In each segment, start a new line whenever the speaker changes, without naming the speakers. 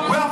Well,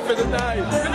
for the night.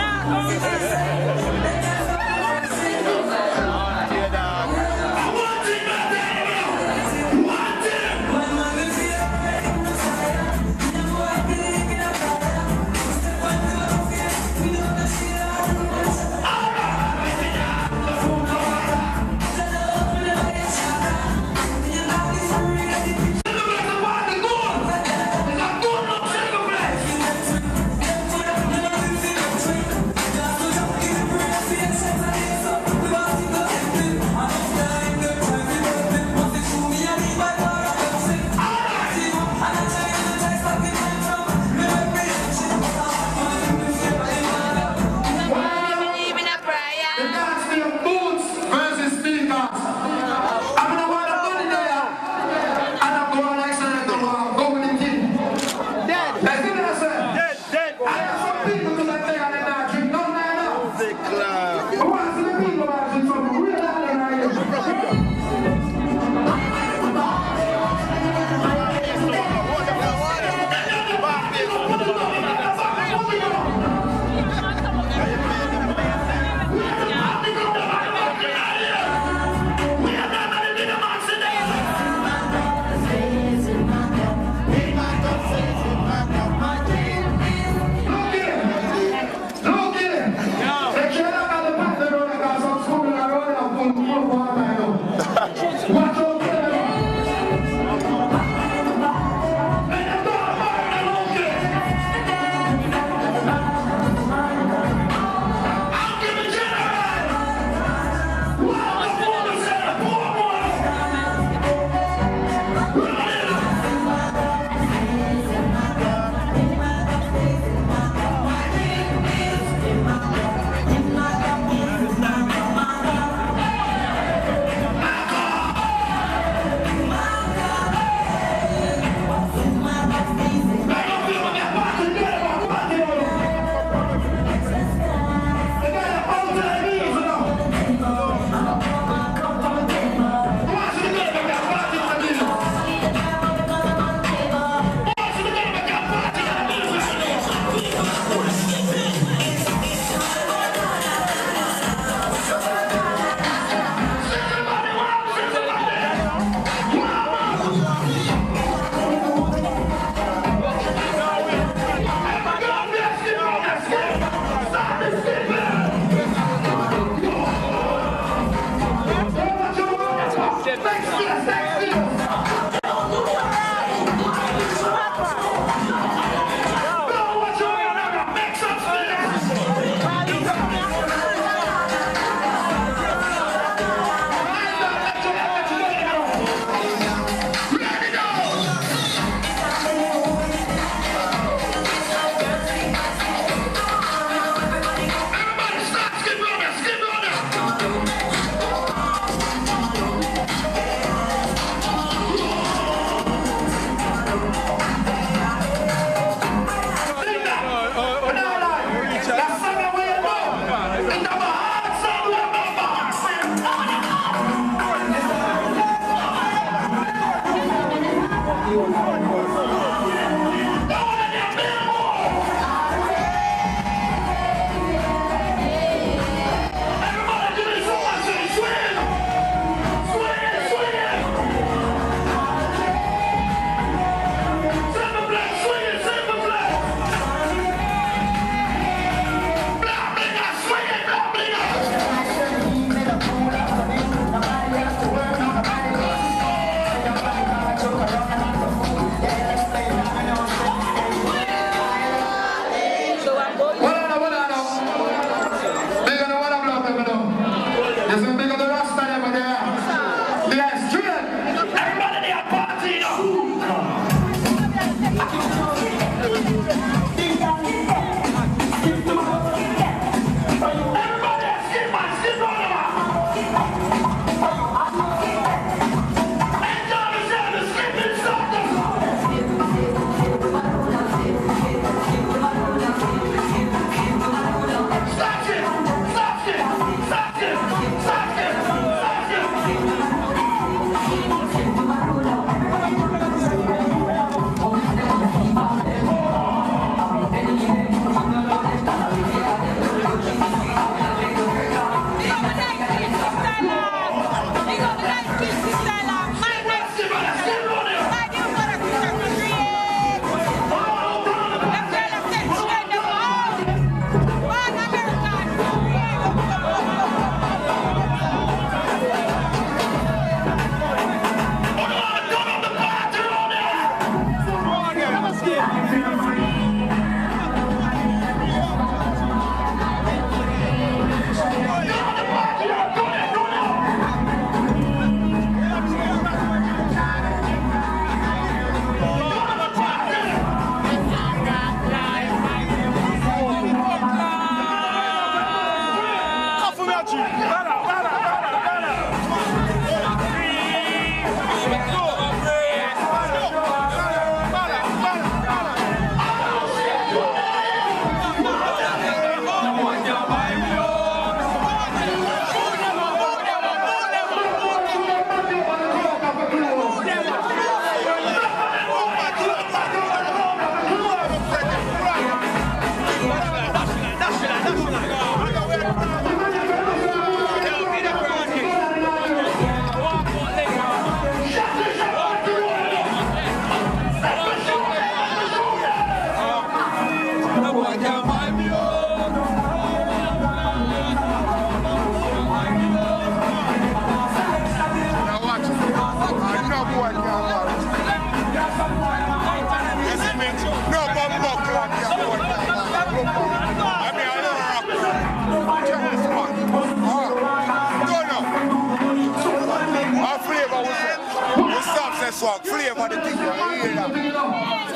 Swag, flavor the thing, you hear that?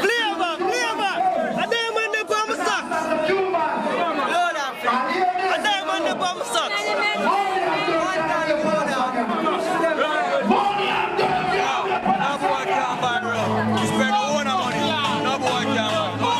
Flavor! A diamond the bomb socks! Lord have faith. A diamond the bomb socks! No boy can't buy bro. Spend all the money. No boy can't buy.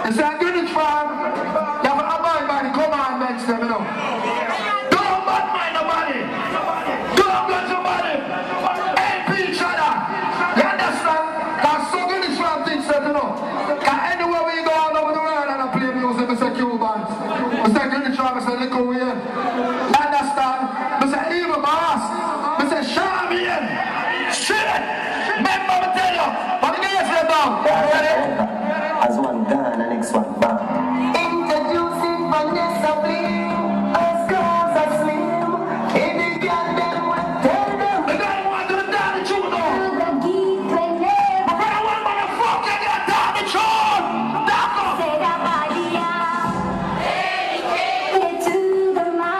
It's a Greenwich farm. You have to abide by the commandments, them, you know. Don't bad mind nobody. Don't judge nobody. Help each other. You understand? Because so Greenwich farm thinks that, you know. Because anywhere we go all over the world and I play music, I say Cubans. I say Greenwich farm, I say Little Way. You understand? I say Evil Boss. I say Charmian. Shit. Remember me tell you. What do you guys say now? Ready?
As one gone, the next one back. Introducing Vanessa Blim, as girls are slim. If they got them, tell them.
The guy want to down the tune now.
The geek when they
But I want motherfucker get down the tune. That's all.
say that body, to the man.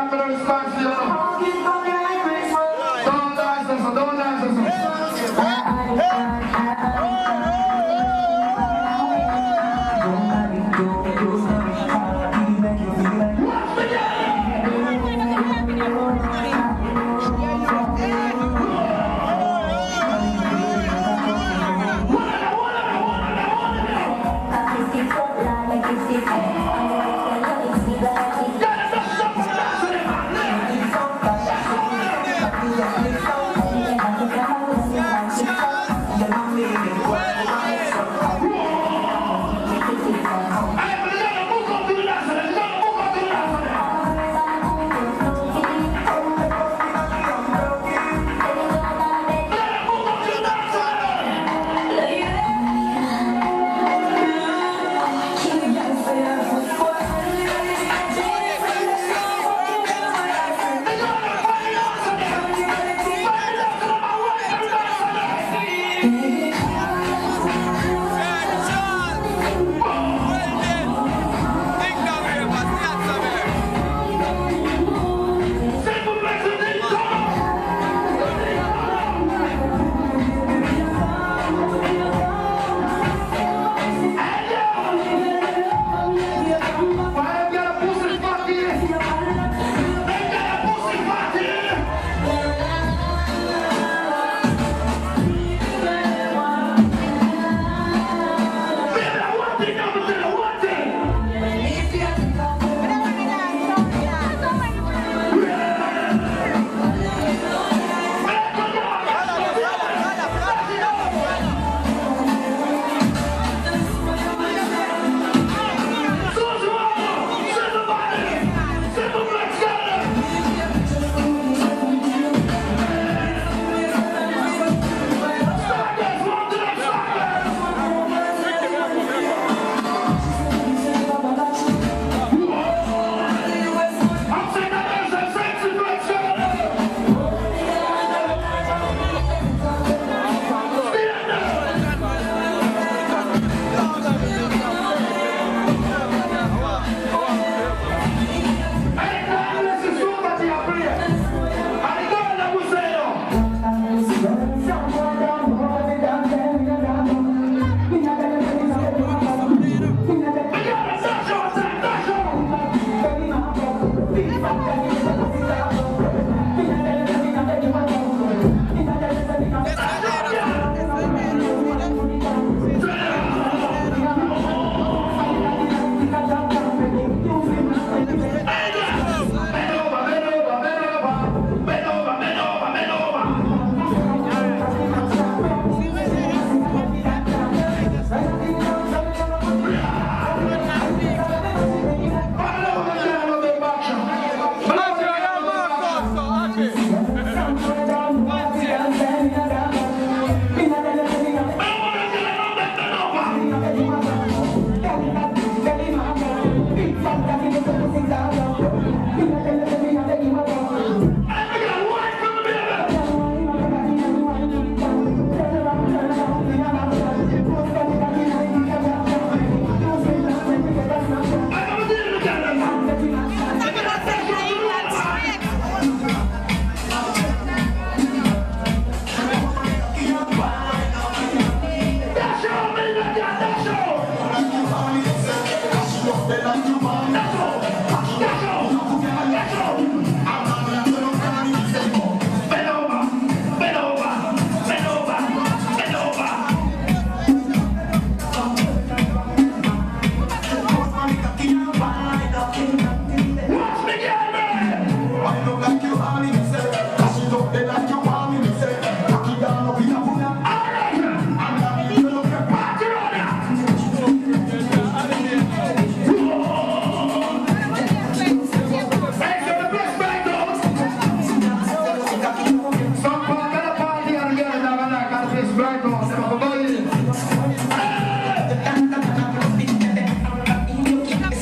have no response to you. Don't dance, don't dance.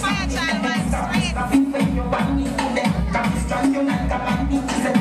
Fire child, man, straight.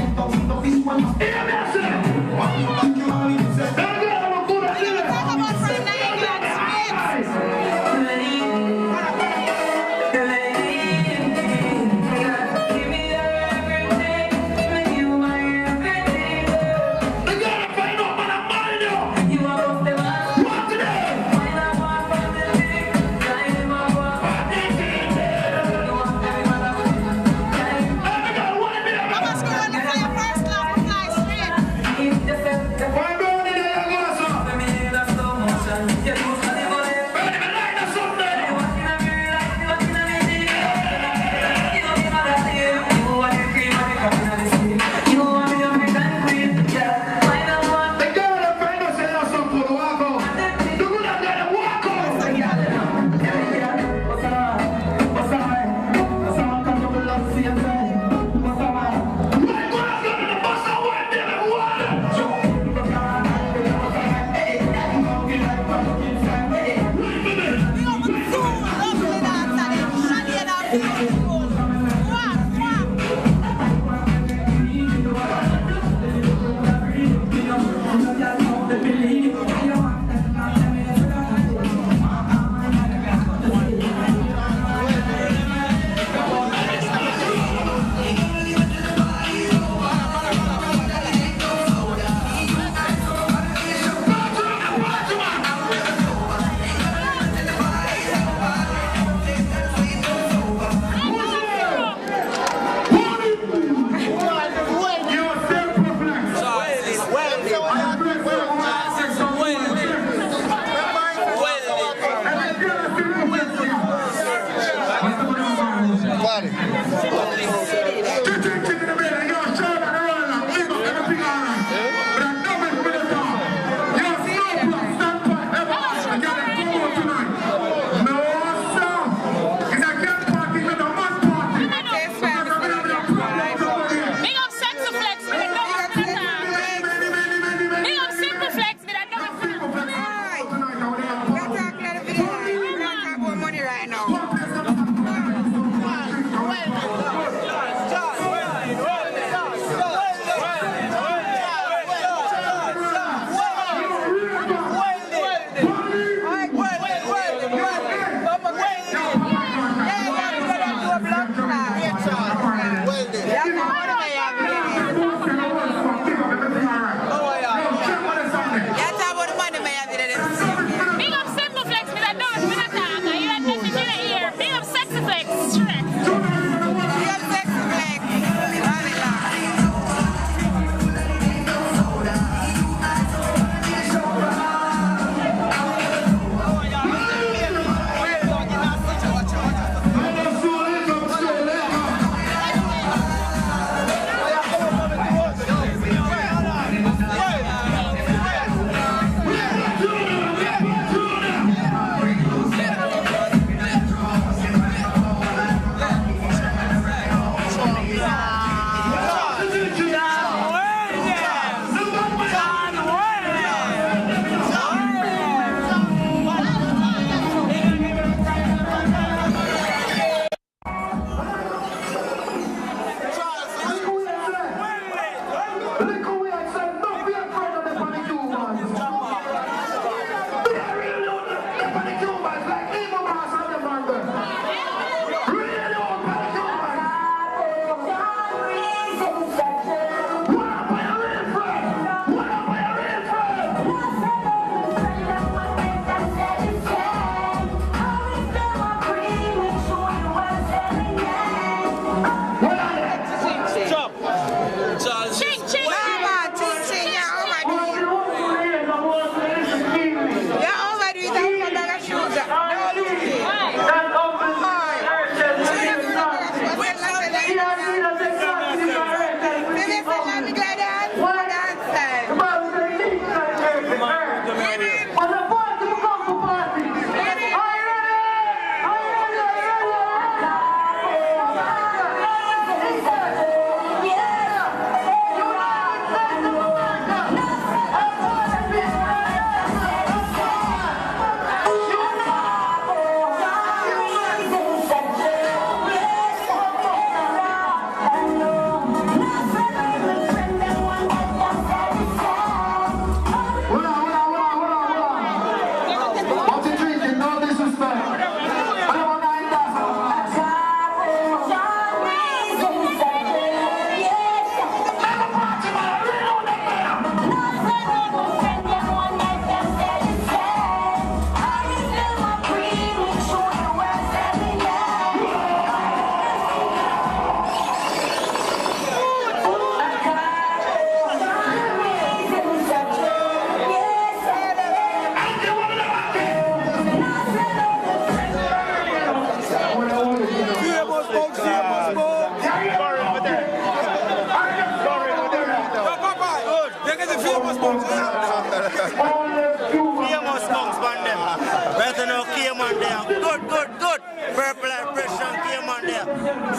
Purple Life Pressure came on there.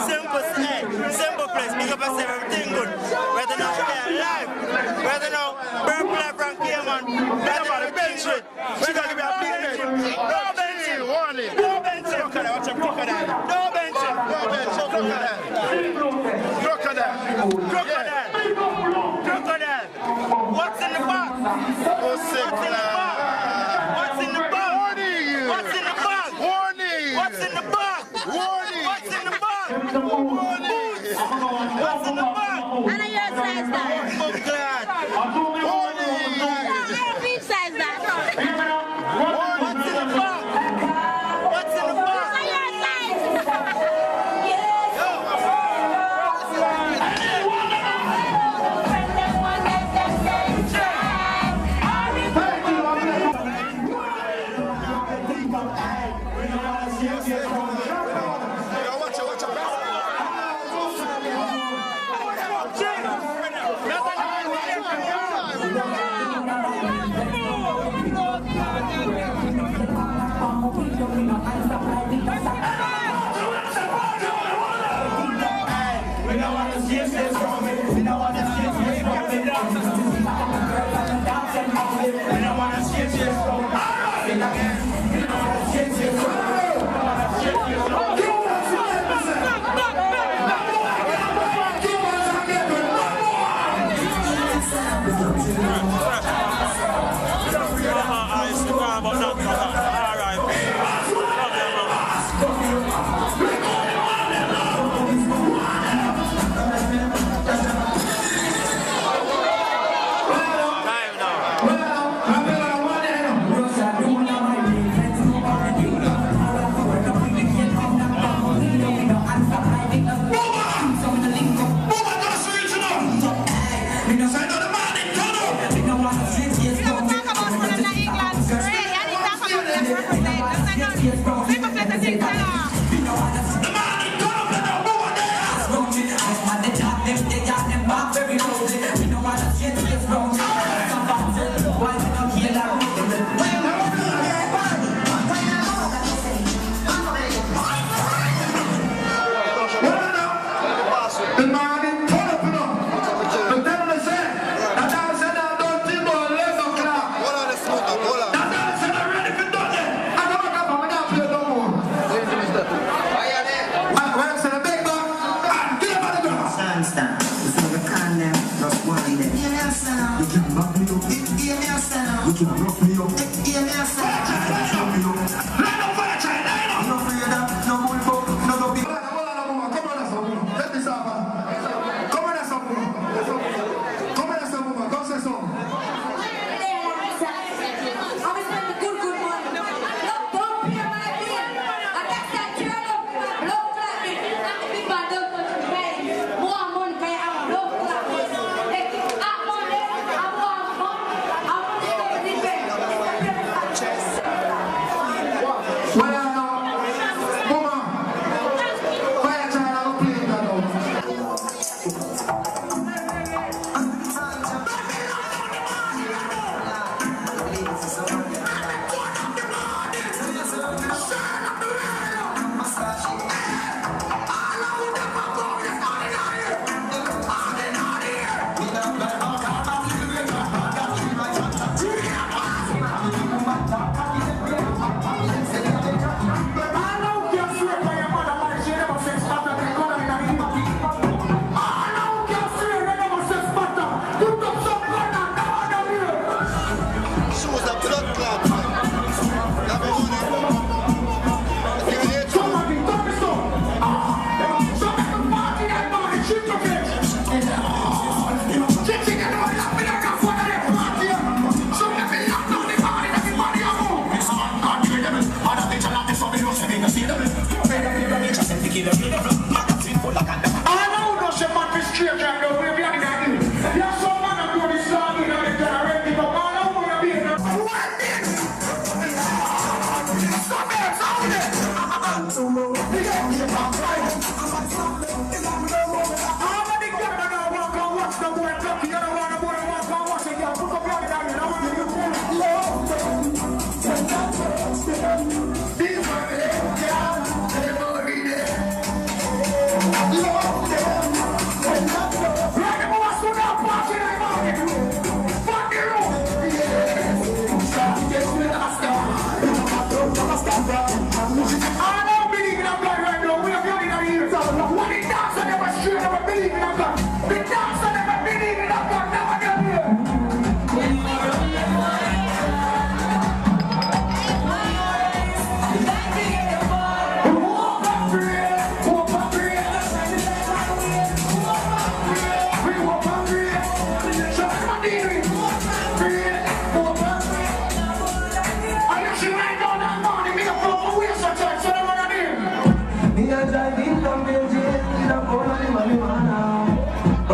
Simple place. Big up yourself, everything good. Whether now we are live, whether now Purple Life Frank came on. Whether bench it. Whether we are big bench. No bench it. Warning. No bench it. Crocodile. Watch a crocodile. No bench it. No bench it. Crocodile. Crocodile. Crocodile. What's in the box? What's in the box? What's in the box? What's in the box? Warning! What's in the box? Warning! What's in the box? Warning! What's in the box?
And I your size that.
Oh God! Warning!
I beef size that.
What's in the box? What's in the box?
And your size.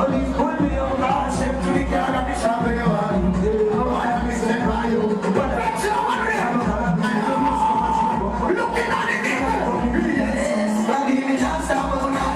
Police pull me over, step to the car and the shop where you want. Oh, I am missing by you. But that's your worry. Looking at it, yes. But give me just a moment,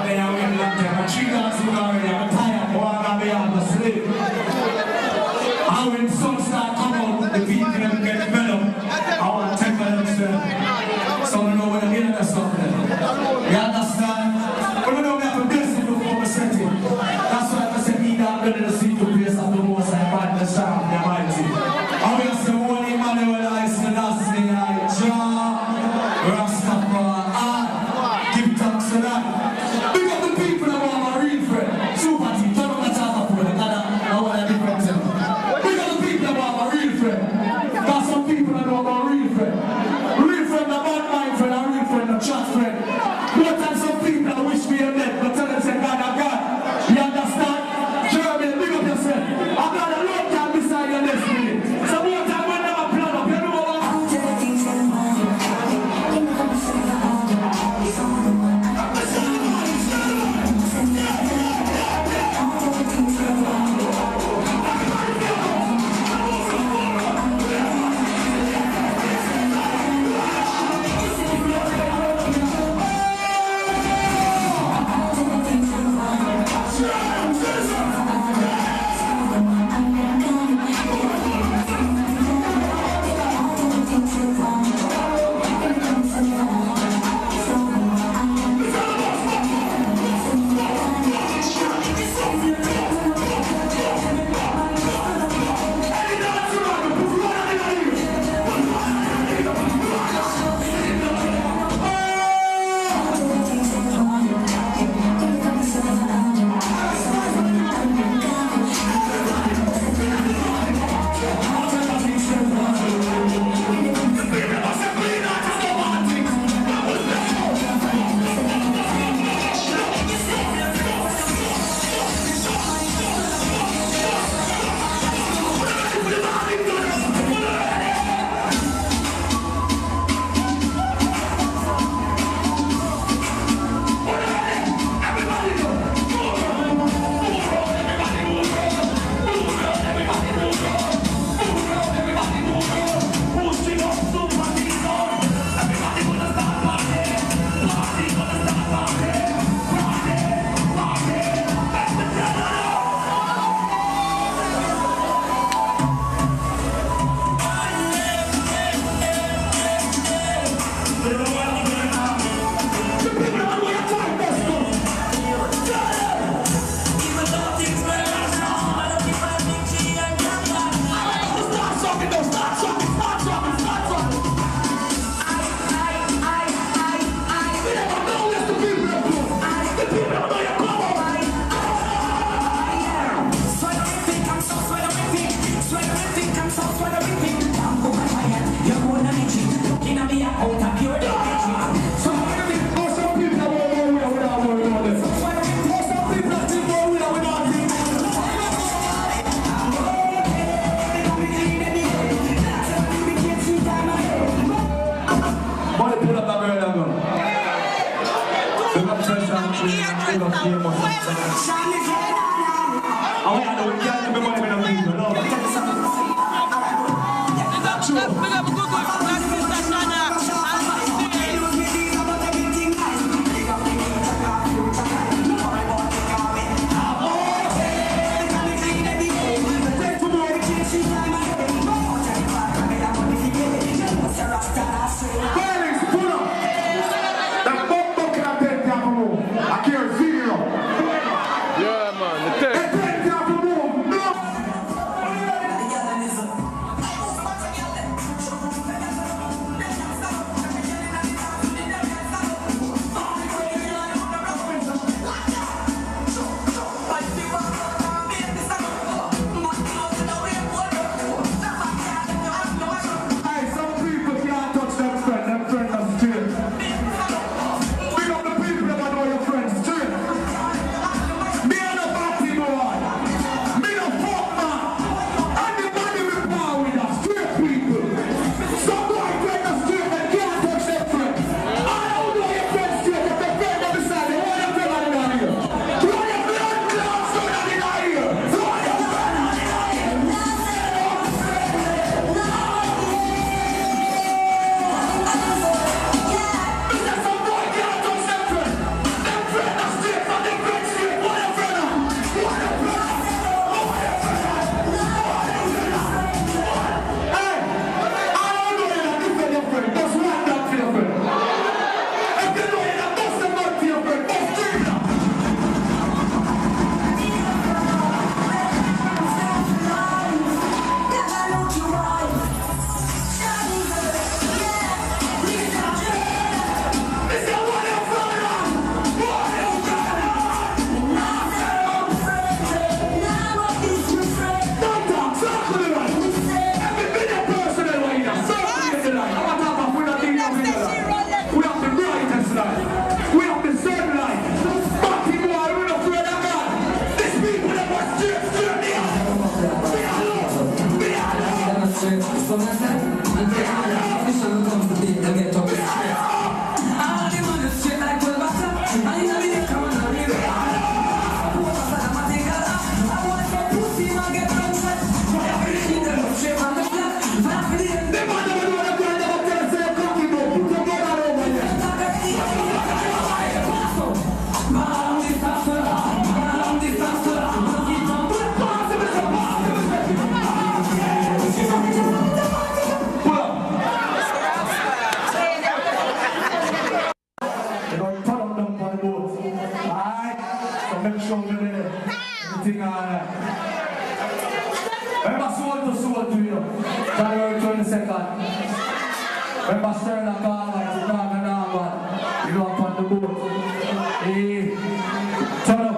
been out here long time. I'm 3 hours already. I'm tired. Boy, I'm going to sleep. And when the sun starts coming out, the people them get developed. I want to take them to so I know when I'm hearing that stuff there. You understand? But you know we have to bless it before we set it. That's why I said, he that building the seat to place of the most I find the sound, the mighty. I will say, one Emmanuel, I say, that's the Jah, Rastafari. Give thanks to that. Big up the people that want my real friend. Super team, turn on the top of it. I want a different thing. Big up the people that want my real friend. Got some people that want my real friend. Real friend, the bad mind friend, a real friend, a chat friend. But and some people that wish me a death, but tell them, say, God, I'm God. You understand? Jeremy, big up yourself. I've got a long time beside your destiny. So more time when I'm a plan up, you know what? make sure we're there. Everything alright. Remember soul to you. January 22nd. Remember Sterling Carlisle, Chicago Narman. You know up on the boat. Hey, turn up.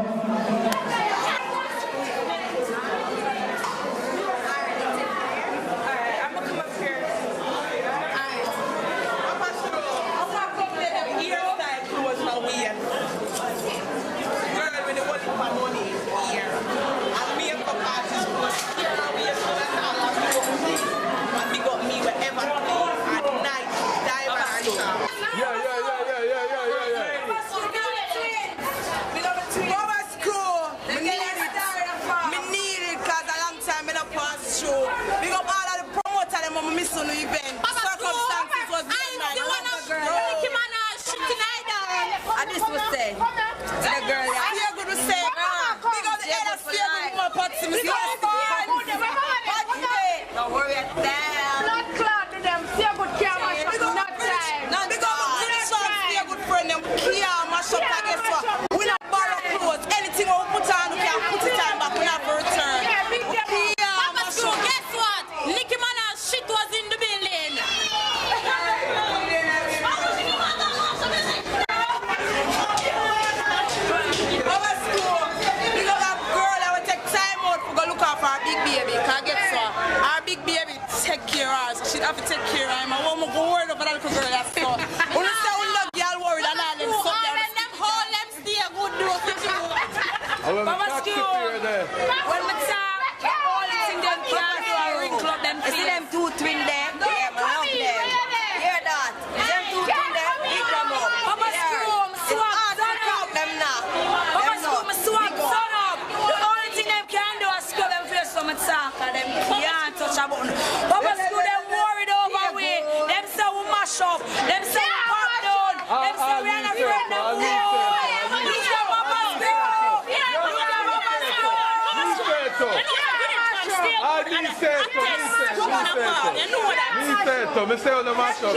Me say on the mashup.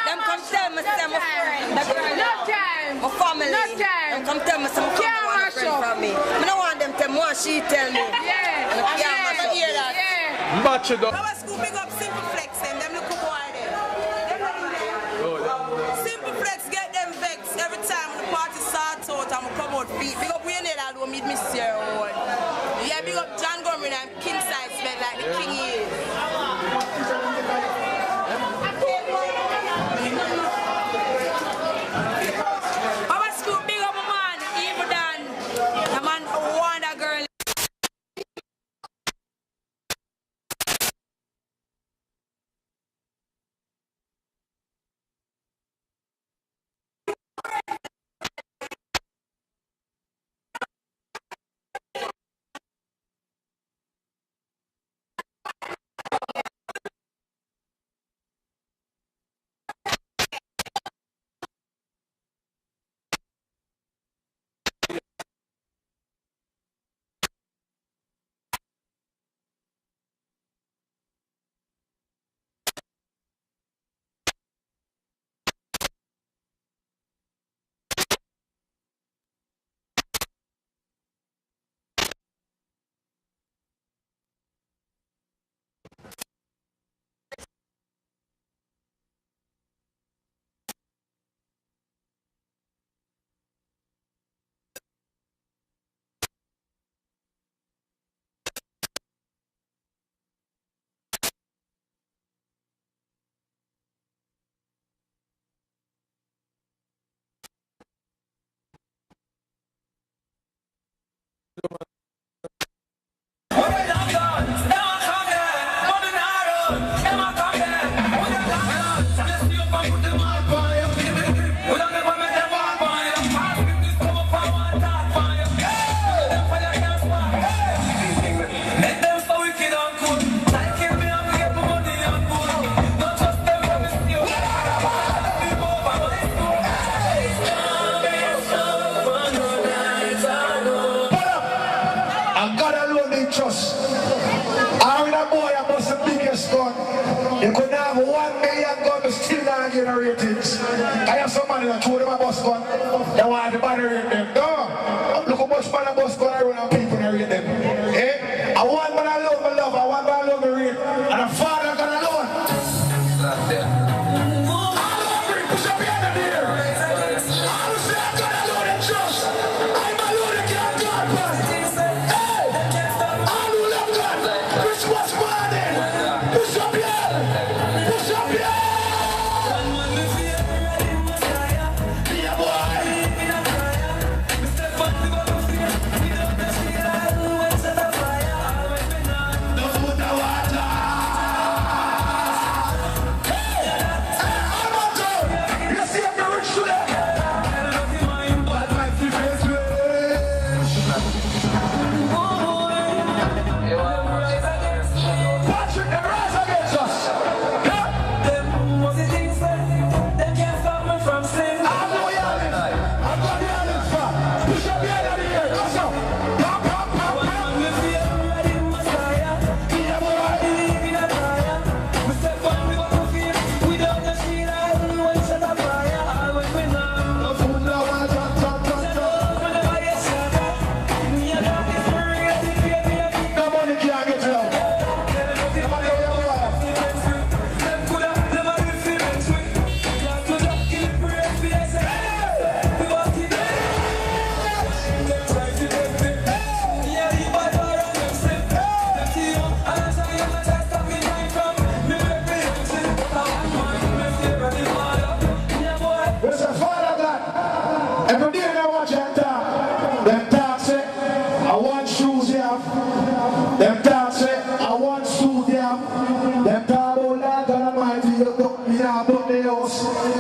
Them come tell me say my friend, my family. Them come tell me some friend from me. I don't want them to tell me what she tell me. I can't hear that.
Match it up.
Our school big up Simple Flex and them look boy there. Simple Flex get them vexed every time the party starts out and we come out beat. Big up we need that we meet Miss Sierra Ward. Yeah, big up John Gomery and King Size spent like the king he is.
Our school big up a man, even than the man who want a girl.
can't go to still not generate it. I have somebody that told them a bus gun. They want to generate them. No. Look how much man a bus gun around people generate them. Eh? I want man I love, I want man I love me real. And a father gonna know it. Push up your hand in the air. All who say I'm gonna know them trust. I'm a Lord that can't God, man. Hey! All who love God. Christmas morning. Push up your hand. Push up your hand. Yeah, boy. No food, no water.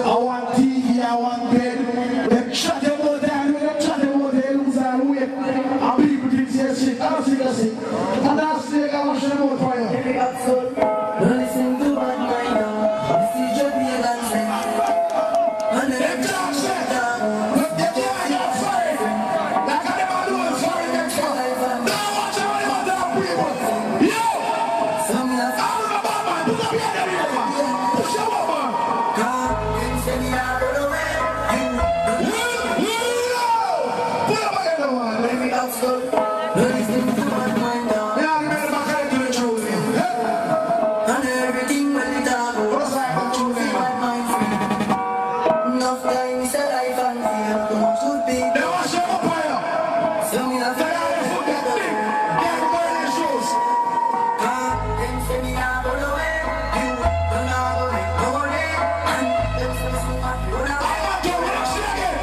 I want TV, I want bed. Them chat about that, them chat about they lose and weight. And people think they're sick. I don't think they're sick. And that's the thing I want to know about for you.
Every episode, don't listen to bad mind now. This is just me and I'm saying. And
Them talk shit. Look, they can't get sorry. Like how them all doing sorry next one. Now watch out about them people. Yo! All of the bad man, put up your head here, man. Push your up, man. Put up again, man.
Every episode, don't listen to bad mind now.
Yeah, you better back into the truth.
And everything when you talk about.
What's that about truth, man?
Bad mind free. Enough time is a life and fear. Too much should be.
They wash your up on you.
So me not
They are the foot that big. They are the burning shoes.
them say me not go nowhere. You don't know go make no money. And them say me so much you don't
I want to win a shit again.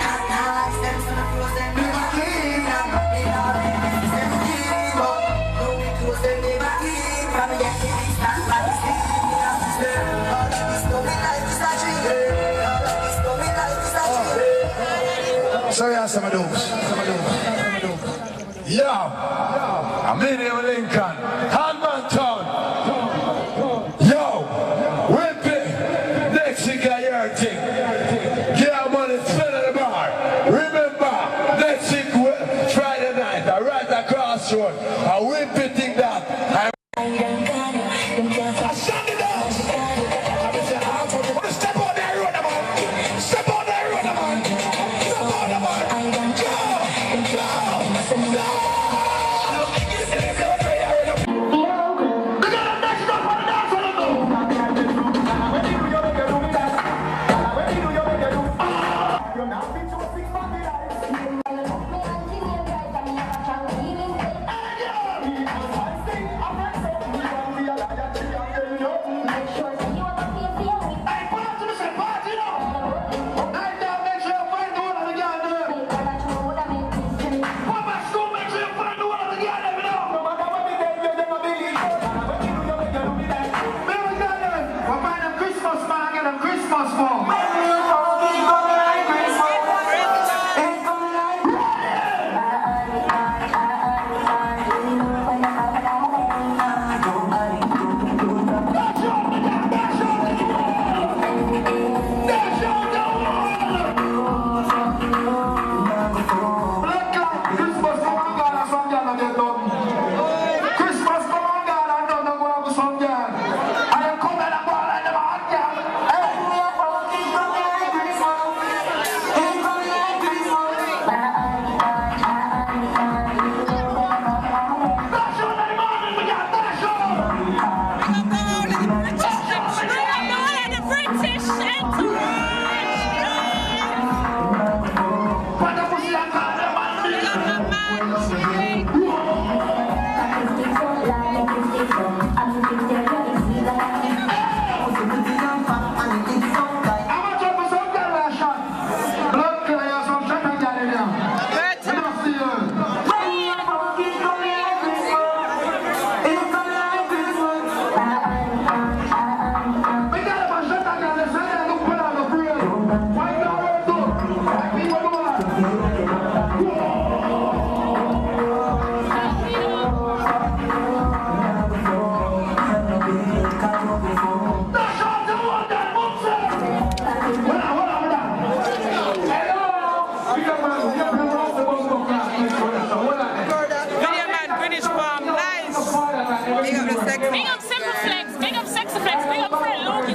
and I them so much close them never clean. And they are the things them keep up. No we close them never keep. From the get to stand by the sleep. Me have to stay. All of this coming life is a dream. All of this coming life is a dream.
So yeah, some of those.
Yo, I'm in here with Lincoln, Hardman Town. Yo, Wimpy, next week I hear a thing. Get money, spend at the bar. Remember, next week Friday night, right across the road. A Wimpy thing that
I shut it down. I want to step on that road, man. Step on that road, man. Step on the man. Go.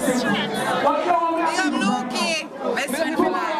up Lukey. Best friend for life.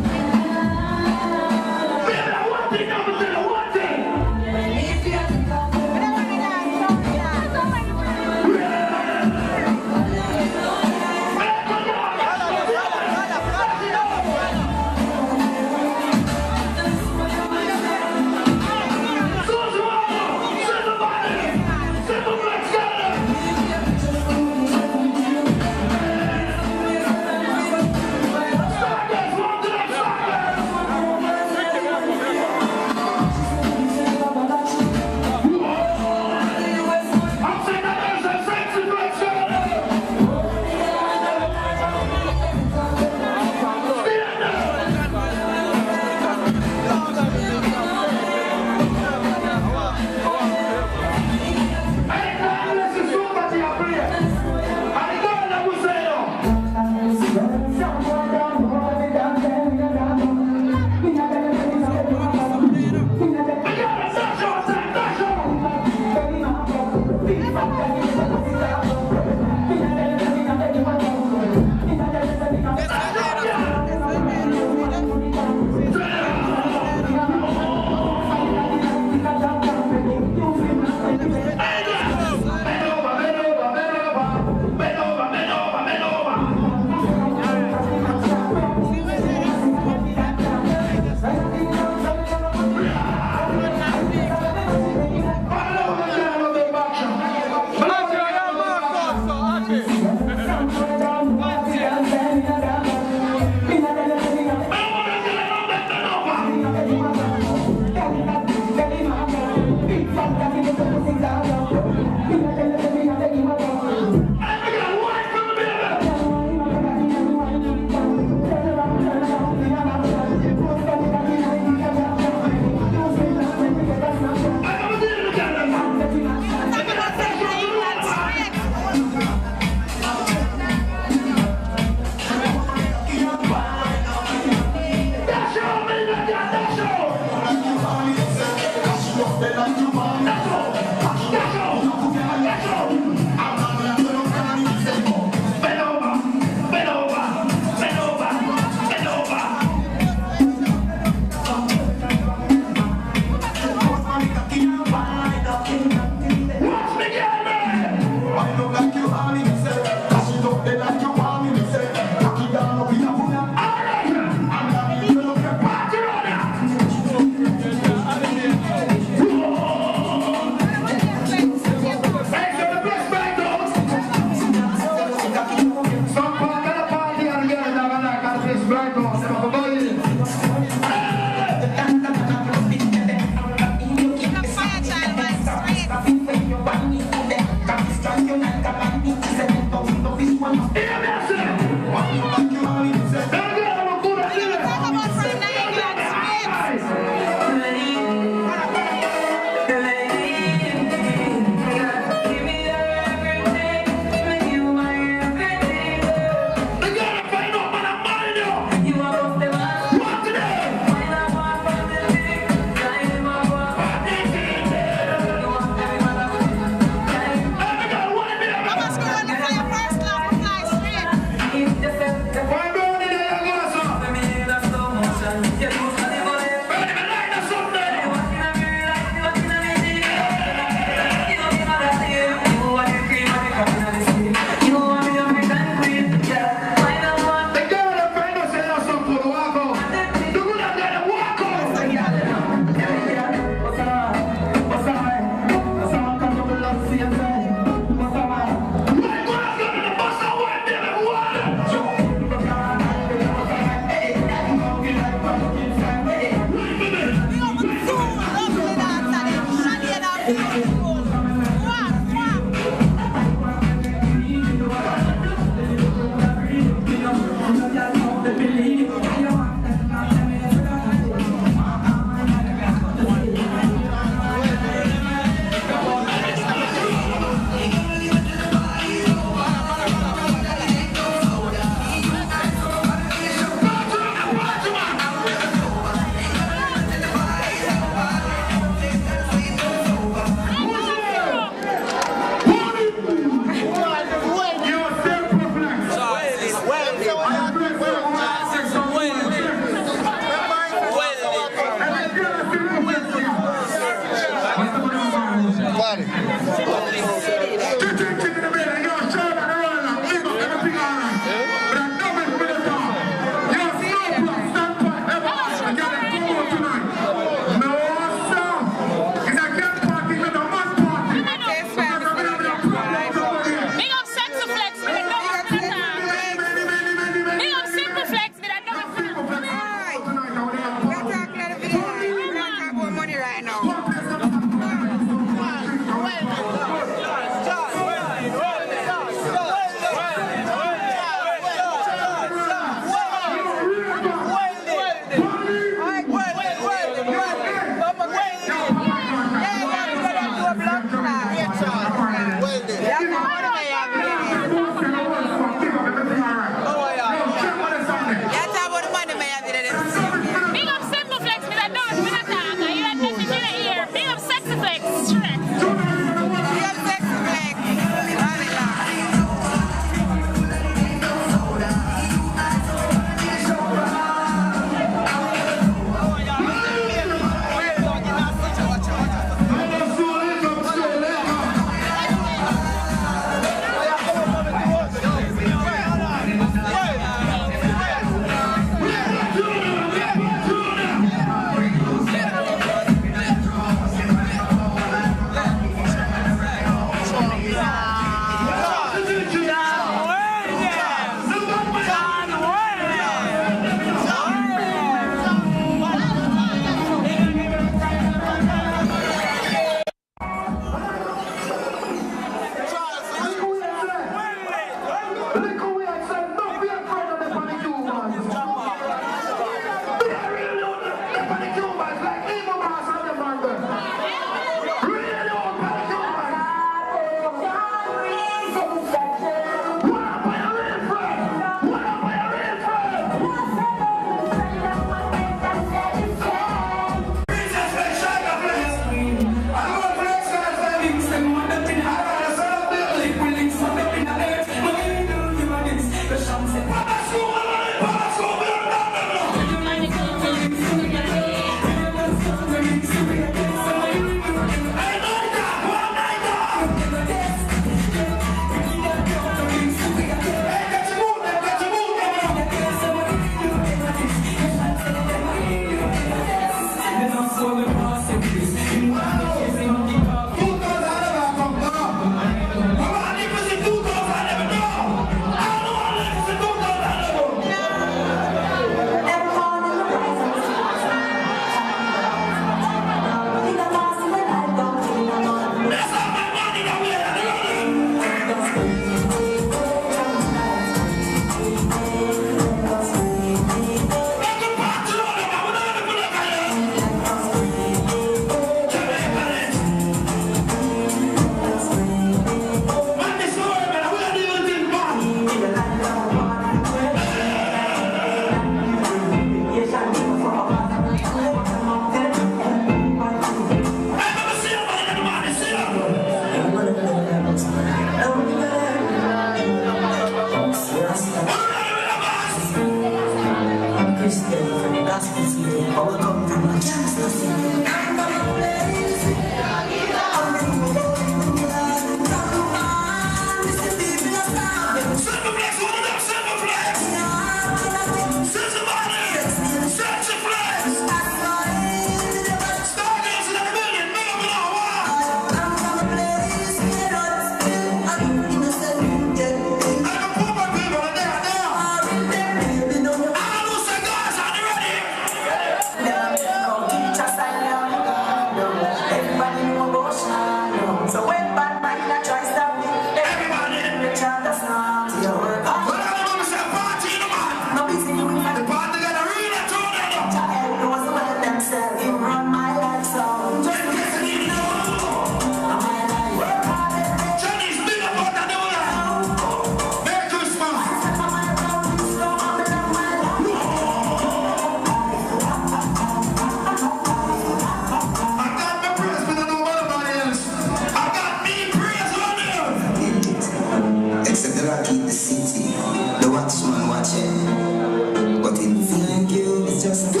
keep the city. The watchman watching. But in thank you, it's just a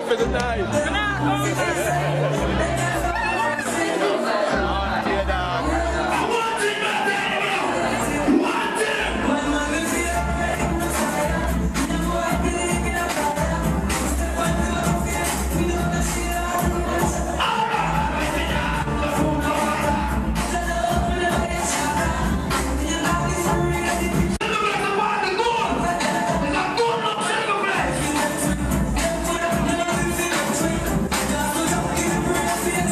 For the night.
Yeah.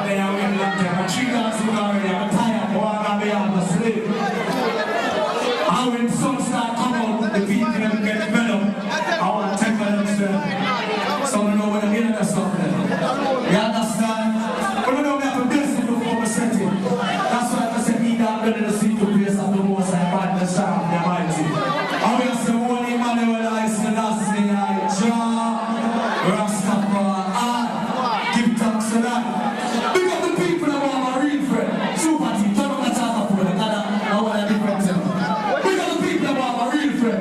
been out in London. I'm 3 hours ago already. I'm tired. I want to be able to sleep. And when the sun starts coming out, the people them get fed up. I want to take them to so I know when I'm hearing that stuff there. You understand? But I know we have a blessing before we set it. That's why I said, he that building the secret place of the most I find the sound, the mighty. I will say, one Emmanuel, I see the last thing I draw. Rastafari, give thanks to that. Big up the people that want my real friend. Super team, turn up the top of it. I want a different thing. Big up the people that want my real friend.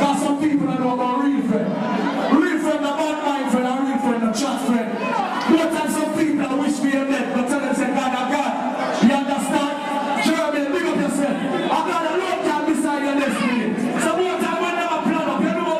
Got some people that want my real friend. Real friend, the bad mind friend, a real friend, a chat friend. But there's some people that wish me a dead, but tell them, say, God, I got. You understand? Jeremy, big up yourself. I got a long time beside your destiny. So more time when I plan up, you know what?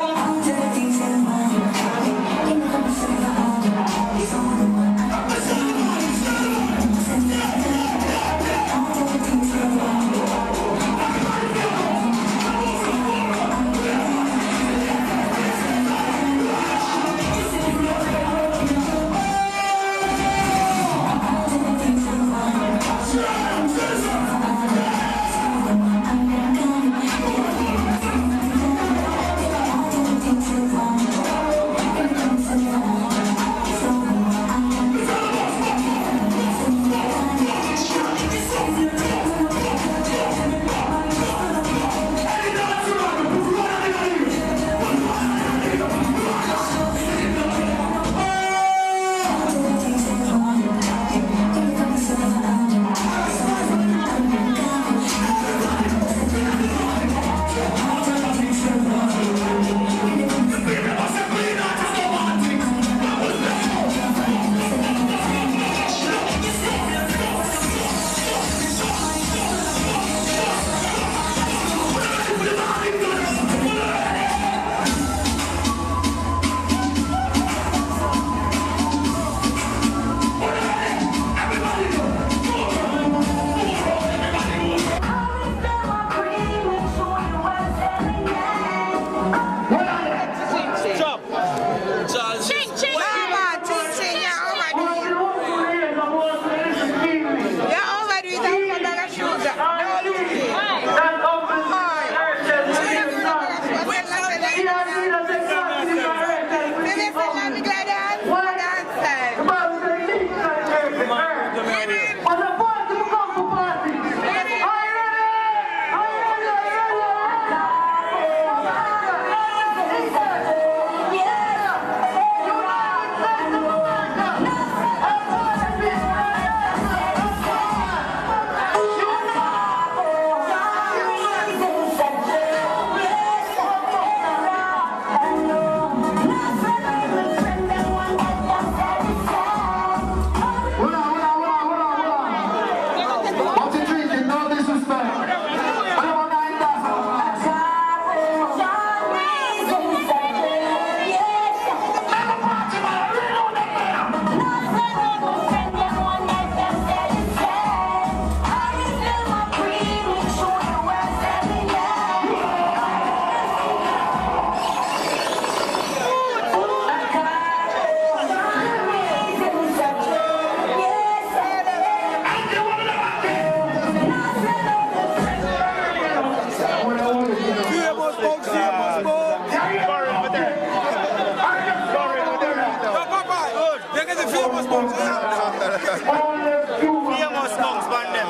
Famous monks man them.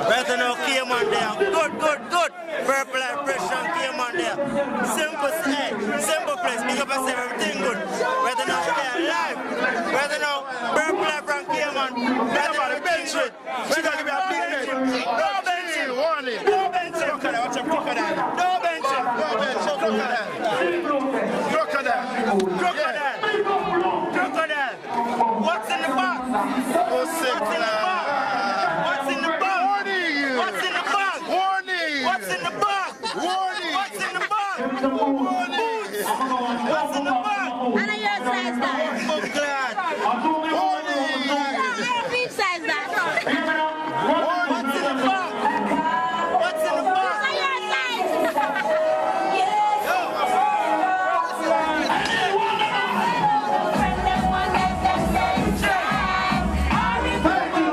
Right now, K-Man there. Good. Purple and fresh and K-Man there. Simple place. Big up and say everything good. Right now, we are live. Right now, Purple and from K-Man. Right now, the bench it. We're going to be a big bench. No bench it. Warning. No bench it. Watch a crocodile. No bench it. No bench it. Crocodile. What's in the box? What's in the box? What's in the box? What's in the box? Warning! What's in the box? Warning! What's in the box? Warning! What's in the box?
And I your size that.
Oh God! Warning!
I big size that.
What's in the box? What's in the box?
And your size.
Thank you.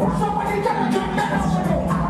Somebody get a jump dance.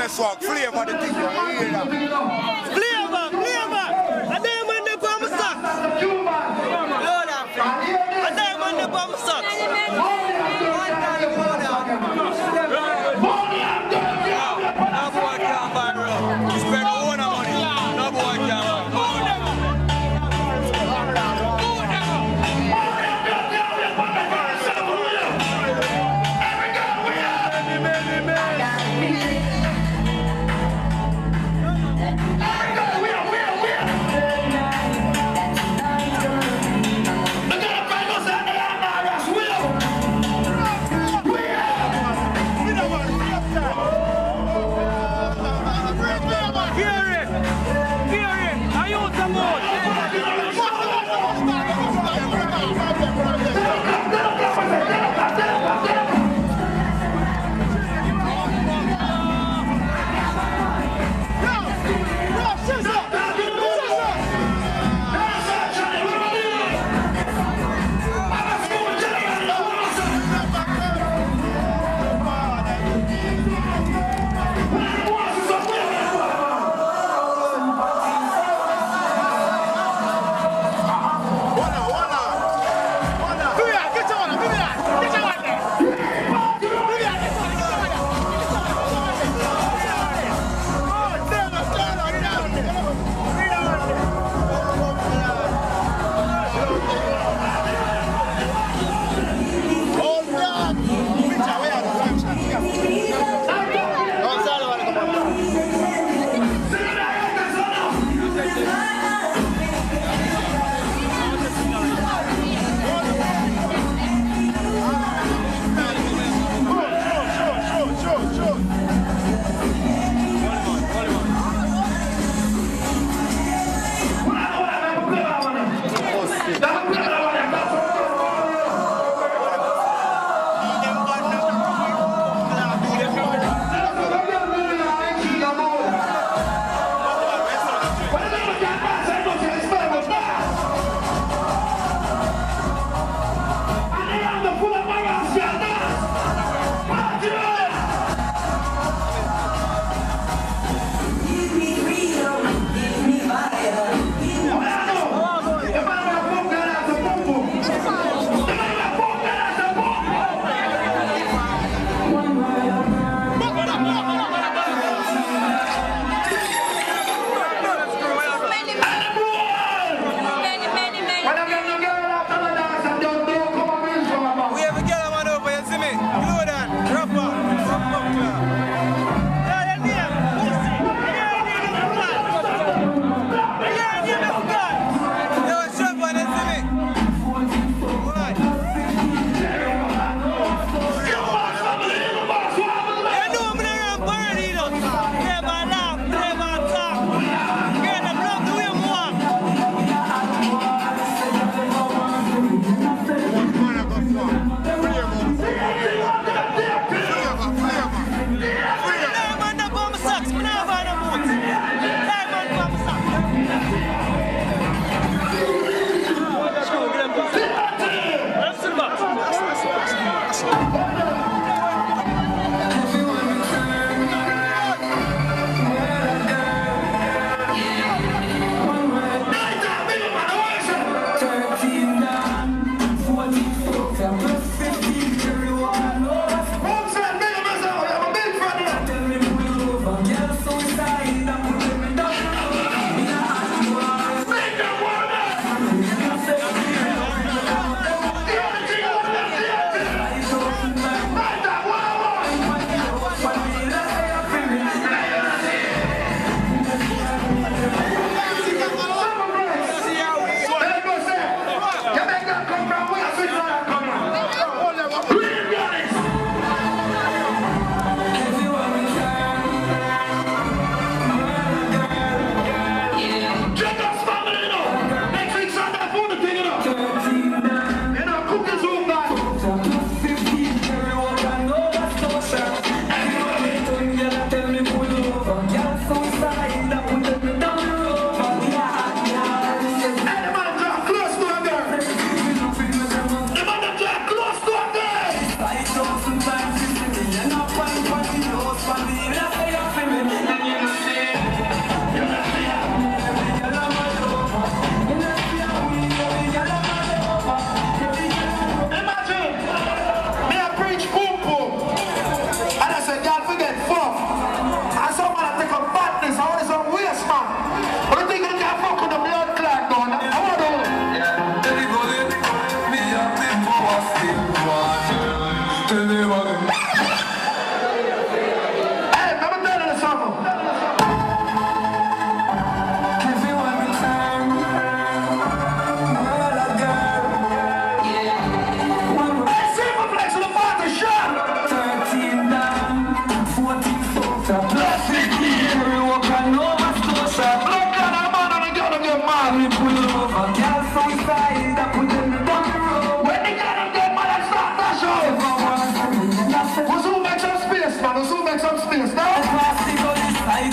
swag, flavor the thing, you hear that?
Flavor. A diamond the bomb suck. Lord have mercy. A diamond the bomb suck. No boy can't buy bro. You spend all the money. No boy can't buy.
We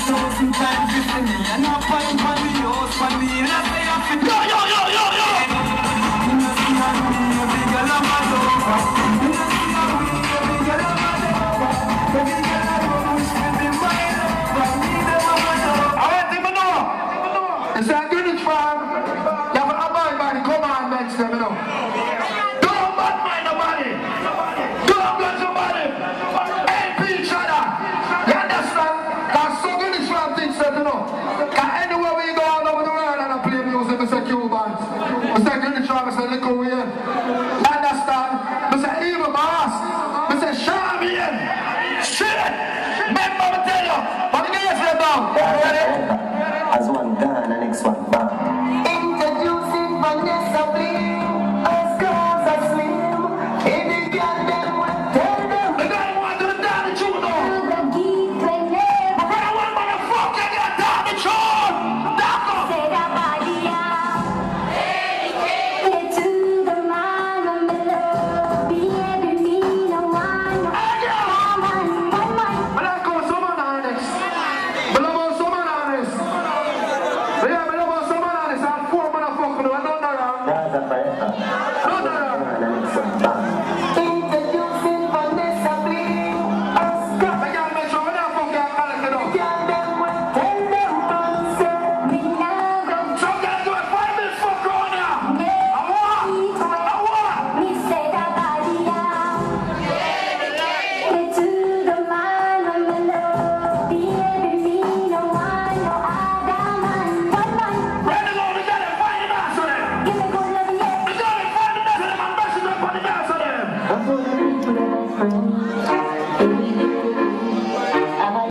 sometimes you see me and I find for me, house for me, and I say I feel yo. You know see how we a big girl of my love. You know see how we a big girl of my love. The big girl of my love, she be my love. I need them of my love. I want them to know. It's a Greenwich farm. You have to abide by the commandments, them you know. Don't bad mind nobody. Don't bless nobody. Help each other. You understand? Because so Greenwich farm thinks that you know. Because anywhere we go all over the world and I play music, I say Cubans. I say Greenwich farm, I say little way. You understand? I say evil boss. I say Charmian. Shit. Remember me tell you. What the guys say down?